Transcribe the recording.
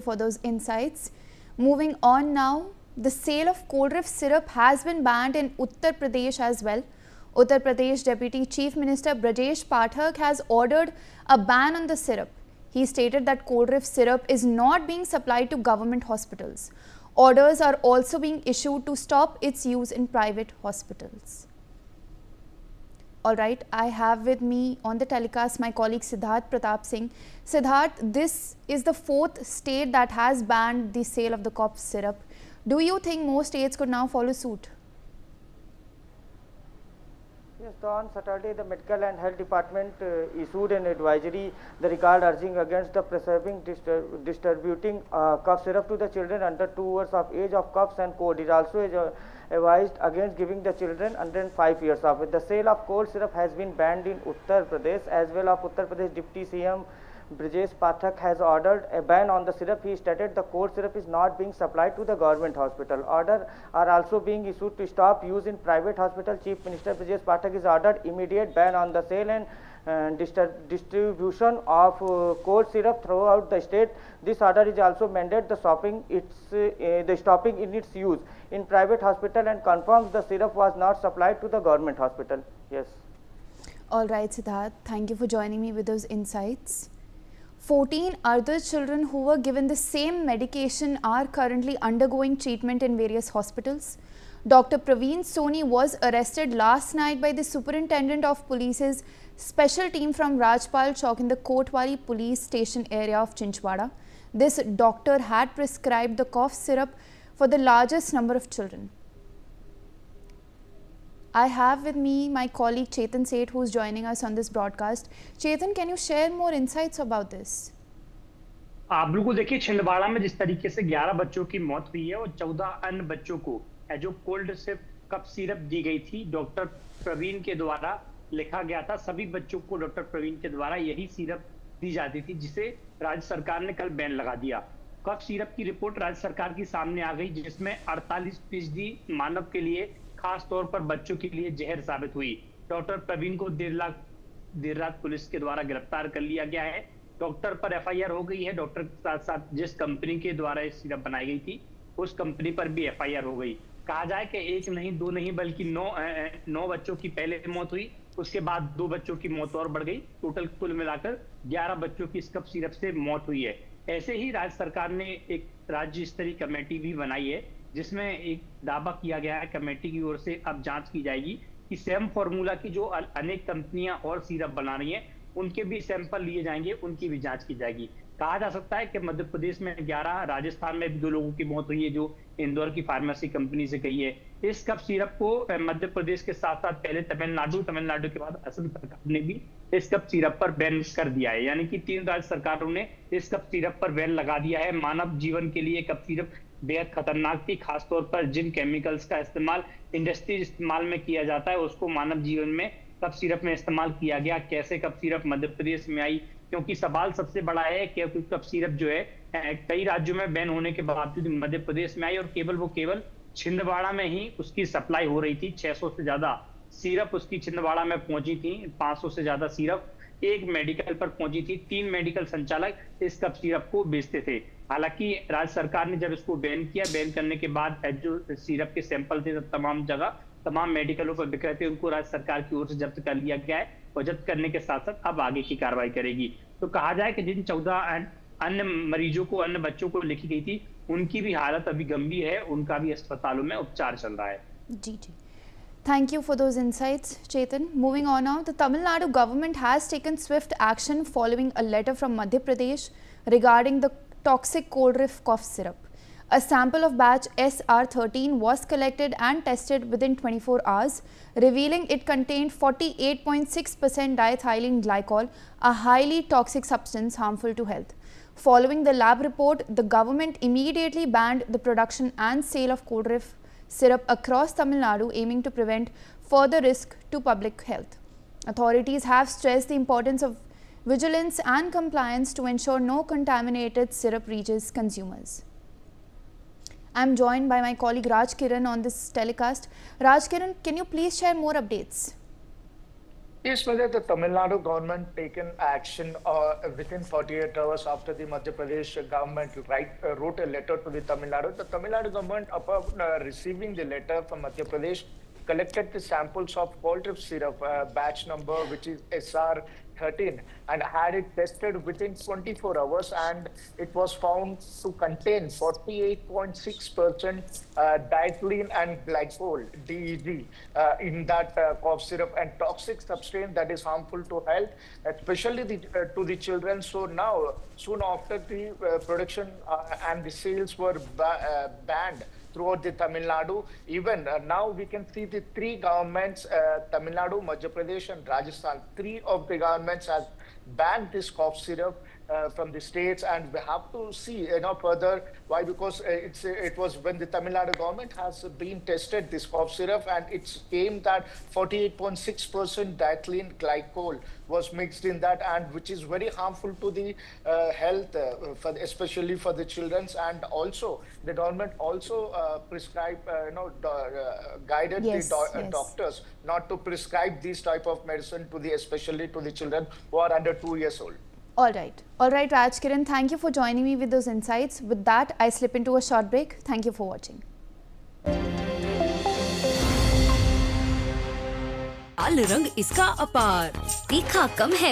for those insights. Moving on now, the sale of Coldreef syrup has been banned in Uttar Pradesh as well. Uttar Pradesh Deputy Chief Minister Brajesh Pathak has ordered a ban on the syrup. He stated that Coldreef syrup is not being supplied to government hospitals. Orders are also being issued to stop its use in private hospitals. Alright, I have with me on the telecast my colleague Siddharth Pratap Singh. Siddharth, this is the 4th state that has banned the sale of the cough syrup. Do you think more states could now follow suit? Yes, so on Saturday, the Medical and Health Department issued an advisory regard urging against the prescribing distributing cough syrup to the children under 2 years of age of coughs and cold. It also advised against giving the children under 5 years of age. The sale of cold syrup has been banned in Uttar Pradesh as well. Of Uttar Pradesh Deputy CM Brajesh Pathak has ordered a ban on the syrup. He stated the cold syrup is not being supplied to the government hospital. Orders are also being issued to stop use in private hospital. Chief Minister Brajesh Pathak is ordered immediate ban on the sale and distribution of cold syrup throughout the state. This order is also mandated the stopping in its use in private hospital and confirms the syrup was not supplied to the government hospital. Yes. All right, Siddharth, thank you for joining me with those insights. 14 other children who were given the same medication are currently undergoing treatment in various hospitals. Dr. Praveen Soni was arrested last night by the Superintendent of Police's special team from Rajpal Chowk in the Kotwali police station area of Chinchwada. This doctor had prescribed the cough syrup for the largest number of children. I have with me my colleague Chetan Seth, who is joining us on this broadcast. Chetan, can you share more insights about this? बिल्कुल, देखिए छिंदवाड़ा में जिस तरीके से 11 बच्चों की मौत हुई है और 14 अन्य बच्चों को जो कोल्ड से कफ सिरप दी गई थी, डॉक्टर प्रवीण के द्वारा लिखा गया था। सभी बच्चों को डॉक्टर प्रवीण के द्वारा यही सिरप दी जाती थी, जिसे राज्य सरकार ने कल बैन लगा दिया। कफ सिरप की रिपोर्ट राज्य सरकार की सामने आ गई, जिसमें 48% मानव के लिए, खास तौर पर बच्चों के लिए जहर साबित हुई। डॉक्टर प्रवीण को देर रात पुलिस के द्वारा गिरफ्तार कर लिया गया है। डॉक्टर पर एफआईआर हो गई है। डॉक्टर के साथ साथ जिस कंपनी के द्वारा ये सिरप बनाई गई थी, उस कंपनी पर भी एफआईआर हो गई। कहा जाए कि 1 नहीं 2 नहीं बल्कि 9 बच्चों की पहले मौत हुई, उसके बाद 2 बच्चों की मौत और बढ़ गई। टोटल कुल मिलाकर 11 बच्चों की इस कफ सिरप से मौत हुई है। ऐसे ही राज्य सरकार ने एक राज्य स्तरीय कमेटी भी बनाई है, जिसमें एक दावा किया गया है कमेटी की ओर से अब जांच की जाएगी कि सेम फॉर्मूला की जो अनेक कंपनियां और सिरप बना रही हैं, उनके भी सैंपल लिए जाएंगे, उनकी भी जांच की जाएगी। कहा जा सकता है कि मध्य प्रदेश में 11, राजस्थान में भी 2 लोगों की मौत हुई है, जो इंदौर की फार्मेसी कंपनी से गई है। इस कफ सिरप को मध्य प्रदेश के साथ साथ पहले तमिलनाडु के बाद असम सरकार ने भी इस कफ सिरप पर बैन कर दिया है। यानी कि 3 राज्य सरकारों ने इस कफ सिरप पर बैन लगा दिया है। मानव जीवन के लिए कफ सिरप बेहद खतरनाक थी, खासतौर पर जिन केमिकल्स का इस्तेमाल इंडस्ट्री इस्तेमाल में किया जाता है, उसको मानव जीवन में कफ सिरप में इस्तेमाल किया गया। कैसे कफ सिरप मध्य प्रदेश में आई, क्योंकि सवाल सबसे बड़ा है कि कफ सिरप जो है कई राज्यों में बैन होने के बावजूद मध्य प्रदेश में आई और केवल छिंदवाड़ा में ही उसकी सप्लाई हो रही थी। 600 से ज्यादा सिरप उसकी छिंदवाड़ा में पहुंची थी। 500 से ज्यादा सिरप एक मेडिकल पर पहुंची थी। 3 मेडिकल संचालक इस कफ सिरप को बेचते थे। हालांकि राज्य सरकार ने जब इसको बैन किया, बैन करने के बाद जो सिरप के सैंपल थे तमाम मेडिकलों पर बिक रहे थे, उनको राज्य सरकार की ओर से जब्त कर लिया गया है और जब्त करने के साथ साथ अब आगे की कार्रवाई करेगी। तो कहा जाए कि जिन 14 अन्य मरीजों को, अन्य बच्चों को लिखी गई थी, उनकी भी हालत अभी गंभीर है, उनका भी अस्पतालों में उपचार चल रहा है। जी। Thank you for those insights, Chetan. Moving on now, the Tamil Nadu government has taken swift action following a letter from Madhya Pradesh regarding the toxic Coldreef cough syrup. A sample of batch SR13 was collected and tested within 24 hours, revealing it contained 48.6% diethylene glycol, a highly toxic substance harmful to health. Following the lab report, the government immediately banned the production and sale of Coldreef syrup across Tamil Nadu, aiming to prevent further risk to public health. Authorities have stressed the importance of vigilance and compliance to ensure no contaminated syrup reaches consumers. I am joined by my colleague Raj Kiran on this telecast. Raj Kiran, can you please share more updates? Yes, whether the Tamil Nadu government taken action within 48 hours after the Madhya Pradesh government wrote a letter to the Tamil Nadu. The Tamil Nadu government, upon receiving the letter from Madhya Pradesh, collected the samples of cold syrup batch number, which is SR13, and had it tested within 24 hours, and it was found to contain 48.6% diethylene and glycol (DEG) in that cough syrup, and toxic substance that is harmful to health, especially to the children. So now, soon after the production and the sales were banned throughout the Tamil Nadu. Even now we can see the three governments, Tamil Nadu, Madhya Pradesh and Rajasthan, three of the governments have banned this cough syrup from the states, and we have to see further why, because it was when the Tamil Nadu government has been tested this cough syrup, and it's came that 48.6% diethylene glycol was mixed in that, and which is very harmful to the health, especially for the children. And also the government also prescribed, guided Yes, the yes. doctors not to prescribe these type of medicine to the, especially to the children who are under 2 years old. All right, Raj Kiran, thank you for joining me with those insights. With that, I slip into a short break. Thank you for watching. लाल रंग इसका अपार, तीखा कम है